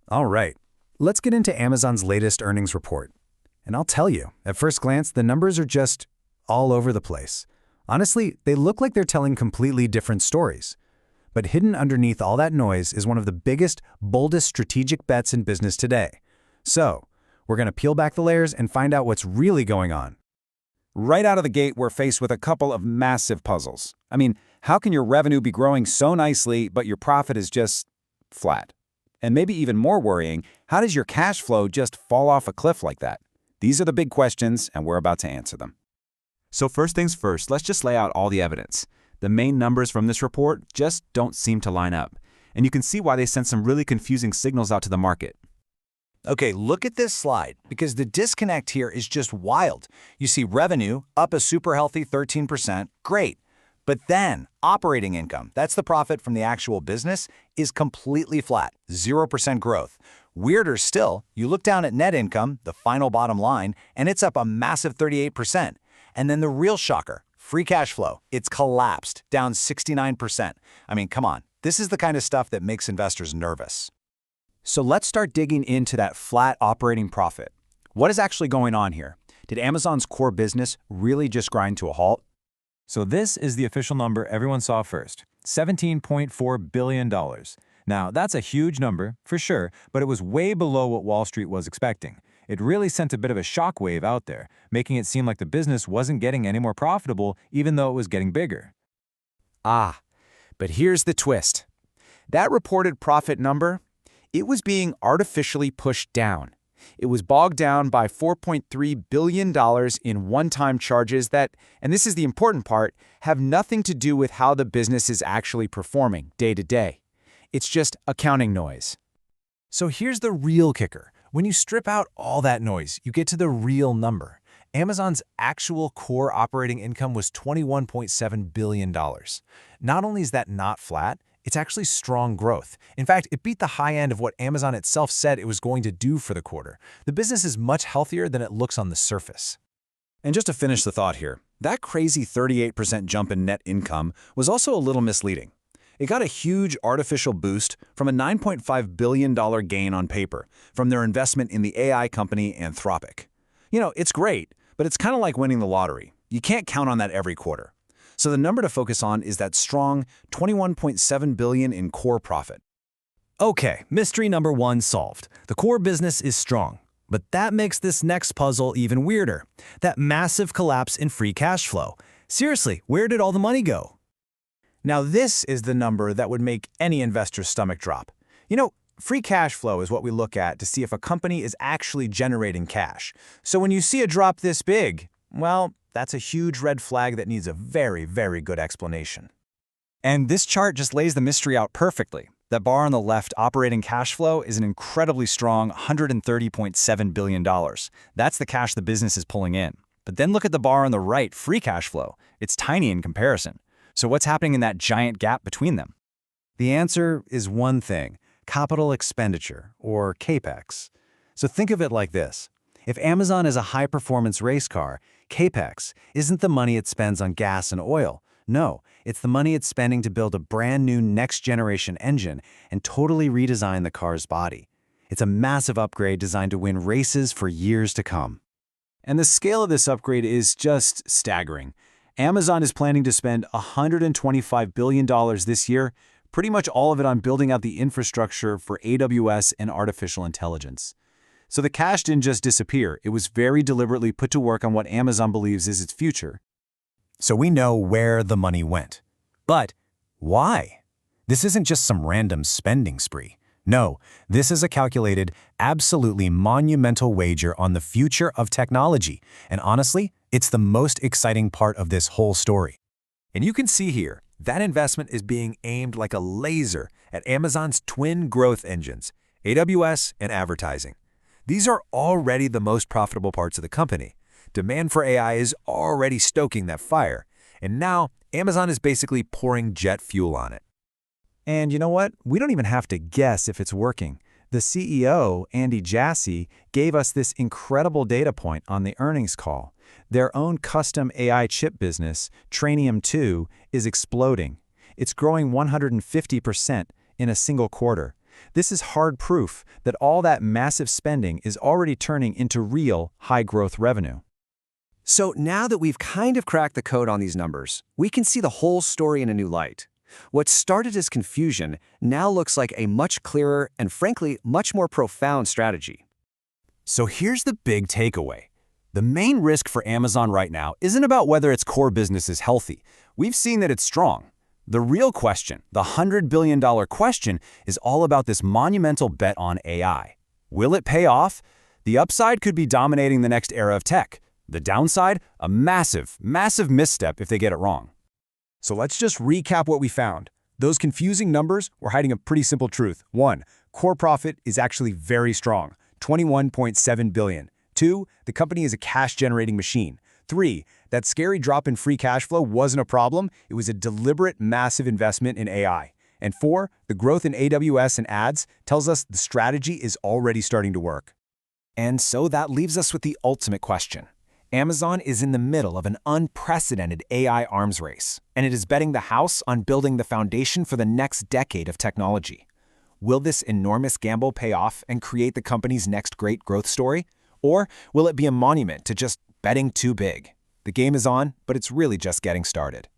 All right, let's get into Amazon's latest earnings report. And I'll tell you, at first glance, the numbers are just all over the place. Honestly, they look like they're telling completely different stories. But hidden underneath all that noise is one of the biggest, boldest strategic bets in business today. So, we're going to peel back the layers and find out what's really going on. Right out of the gate, we're faced with a couple of massive puzzles. I mean, how can your revenue be growing so nicely, but your profit is just flat? And maybe even more worrying, how does your cash flow just fall off a cliff like that? These are the big questions, and we're about to answer them. So first things first, let's just lay out all the evidence. The main numbers from this report just don't seem to line up. And you can see why they sent some really confusing signals out to the market. Okay, look at this slide, because the disconnect here is just wild. You see revenue up a super healthy 13%, great. But then operating income, that's the profit from the actual business, is completely flat, 0% growth. Weirder still, you look down at net income, the final bottom line, and it's up a massive 38%. And then the real shocker, free cash flow, it's collapsed, down 69%. I mean, come on, this is the kind of stuff that makes investors nervous. So let's start digging into that flat operating profit. What is actually going on here? Did Amazon's core business really just grind to a halt? So this is the official number everyone saw first, $17.4 billion. Now, that's a huge number, for sure, but it was way below what Wall Street was expecting. It really sent a bit of a shockwave out there, making it seem like the business wasn't getting any more profitable, even though it was getting bigger. But here's the twist. That reported profit number, it was being artificially pushed down. It was bogged down by $4.3 billion in one-time charges that, and this is the important part, have nothing to do with how the business is actually performing day to day. It's just accounting noise. So here's the real kicker. When you strip out all that noise, you get to the real number. Amazon's actual core operating income was $21.7 billion. Not only is that not flat, it's actually strong growth. In fact, it beat the high end of what Amazon itself said it was going to do for the quarter. The business is much healthier than it looks on the surface. And just to finish the thought here, that crazy 38% jump in net income was also a little misleading. It got a huge artificial boost from a $9.5 billion gain on paper from their investment in the AI company Anthropic. You know, it's great, but it's kind of like winning the lottery. You can't count on that every quarter. So the number to focus on is that strong $21.7 billion in core profit. Okay, mystery number one solved. The core business is strong. But that makes this next puzzle even weirder. That massive collapse in free cash flow. Seriously, where did all the money go? Now this is the number that would make any investor's stomach drop. You know, free cash flow is what we look at to see if a company is actually generating cash. So when you see a drop this big, well, that's a huge red flag that needs a very, very good explanation. And this chart just lays the mystery out perfectly. That bar on the left, operating cash flow, is an incredibly strong $130.7 billion. That's the cash the business is pulling in. But then look at the bar on the right, free cash flow. It's tiny in comparison. So what's happening in that giant gap between them? The answer is one thing: capital expenditure, or CAPEX. So think of it like this. If Amazon is a high-performance race car, CAPEX isn't the money it spends on gas and oil. No, it's the money it's spending to build a brand new next-generation engine and totally redesign the car's body. It's a massive upgrade designed to win races for years to come. And the scale of this upgrade is just staggering. Amazon is planning to spend $125 billion this year, pretty much all of it on building out the infrastructure for AWS and artificial intelligence. So the cash didn't just disappear. It was very deliberately put to work on what Amazon believes is its future. So we know where the money went. But why? This isn't just some random spending spree. No, this is a calculated, absolutely monumental wager on the future of technology. And honestly, it's the most exciting part of this whole story. And you can see here, that investment is being aimed like a laser at Amazon's twin growth engines, AWS and advertising. These are already the most profitable parts of the company. Demand for AI is already stoking that fire, and now Amazon is basically pouring jet fuel on it. And you know what? We don't even have to guess if it's working. The CEO, Andy Jassy, gave us this incredible data point on the earnings call. Their own custom AI chip business, Trainium2, is exploding. It's growing 150% in a single quarter. This is hard proof that all that massive spending is already turning into real, high-growth revenue. So now that we've kind of cracked the code on these numbers, we can see the whole story in a new light. What started as confusion now looks like a much clearer and, frankly, much more profound strategy. So here's the big takeaway. The main risk for Amazon right now isn't about whether its core business is healthy. We've seen that it's strong. The real question, the $100 billion question, is all about this monumental bet on AI. Will it pay off? The upside could be dominating the next era of tech. The downside, a massive, massive misstep if they get it wrong. So let's just recap what we found. Those confusing numbers were hiding a pretty simple truth. 1. Core profit is actually very strong, $21.7 billion. 2. The company is a cash-generating machine. 3. That scary drop in free cash flow wasn't a problem. It was a deliberate, massive investment in AI. And 4. The growth in AWS and ads tells us the strategy is already starting to work. And so that leaves us with the ultimate question. Amazon is in the middle of an unprecedented AI arms race, and it is betting the house on building the foundation for the next decade of technology. Will this enormous gamble pay off and create the company's next great growth story? Or will it be a monument to just betting too big? The game is on, but it's really just getting started.